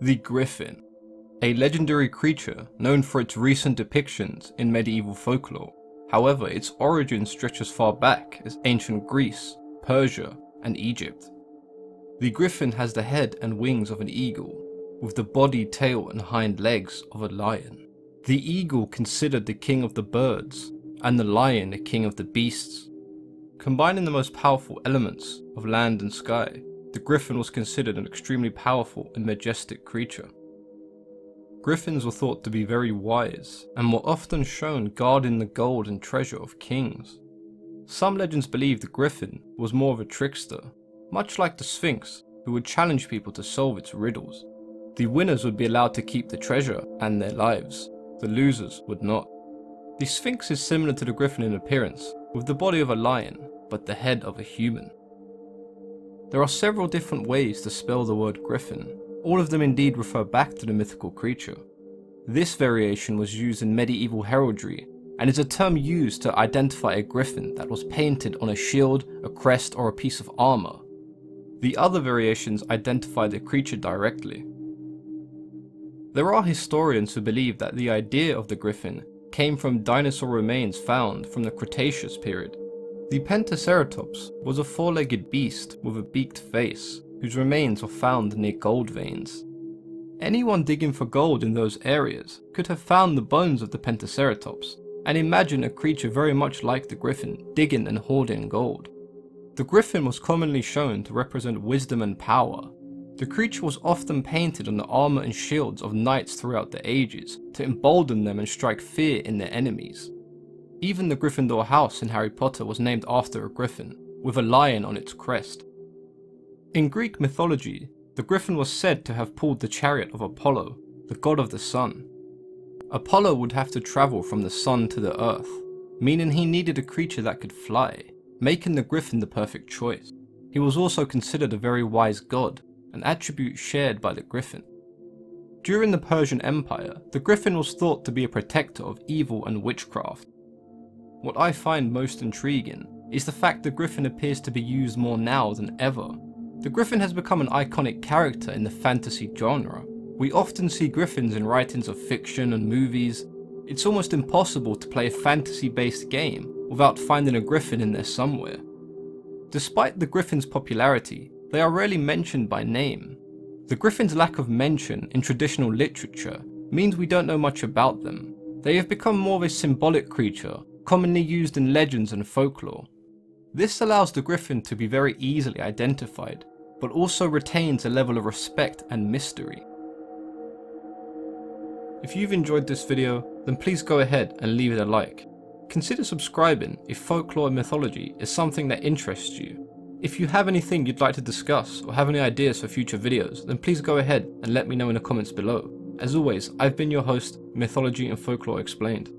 The Griffin, a legendary creature known for its recent depictions in medieval folklore. However, its origin stretches far back as ancient Greece, Persia, and Egypt. The griffin has the head and wings of an eagle, with the body, tail, and hind legs of a lion. The eagle considered the king of the birds, and the lion the king of the beasts. Combining the most powerful elements of land and sky, the griffin was considered an extremely powerful and majestic creature. Griffins were thought to be very wise, and were often shown guarding the gold and treasure of kings. Some legends believe the griffin was more of a trickster, much like the Sphinx, who would challenge people to solve its riddles. The winners would be allowed to keep the treasure and their lives, the losers would not. The Sphinx is similar to the griffin in appearance, with the body of a lion, but the head of a human. There are several different ways to spell the word griffin. All of them indeed refer back to the mythical creature. This variation was used in medieval heraldry, and is a term used to identify a griffin that was painted on a shield, a crest, or a piece of armor. The other variations identify the creature directly. There are historians who believe that the idea of the griffin came from dinosaur remains found from the Cretaceous period. The Pentaceratops was a four-legged beast with a beaked face, whose remains were found near gold veins. Anyone digging for gold in those areas could have found the bones of the Pentaceratops, and imagine a creature very much like the griffin digging and hoarding gold. The griffin was commonly shown to represent wisdom and power. The creature was often painted on the armor and shields of knights throughout the ages to embolden them and strike fear in their enemies. Even the Gryffindor house in Harry Potter was named after a griffin, with a lion on its crest. In Greek mythology, the griffin was said to have pulled the chariot of Apollo, the god of the sun. Apollo would have to travel from the sun to the earth, meaning he needed a creature that could fly, making the griffin the perfect choice. He was also considered a very wise god, an attribute shared by the griffin. During the Persian Empire, the griffin was thought to be a protector of evil and witchcraft. What I find most intriguing is the fact the griffin appears to be used more now than ever. The griffin has become an iconic character in the fantasy genre. We often see griffins in writings of fiction and movies. It's almost impossible to play a fantasy-based game without finding a griffin in there somewhere. Despite the griffin's popularity, they are rarely mentioned by name. The griffin's lack of mention in traditional literature means we don't know much about them. They have become more of a symbolic creature, commonly used in legends and folklore. This allows the griffin to be very easily identified, but also retains a level of respect and mystery. If you've enjoyed this video, then please go ahead and leave it a like. Consider subscribing if folklore and mythology is something that interests you. If you have anything you'd like to discuss or have any ideas for future videos, then please go ahead and let me know in the comments below. As always, I've been your host, Mythology and Folklore Explained.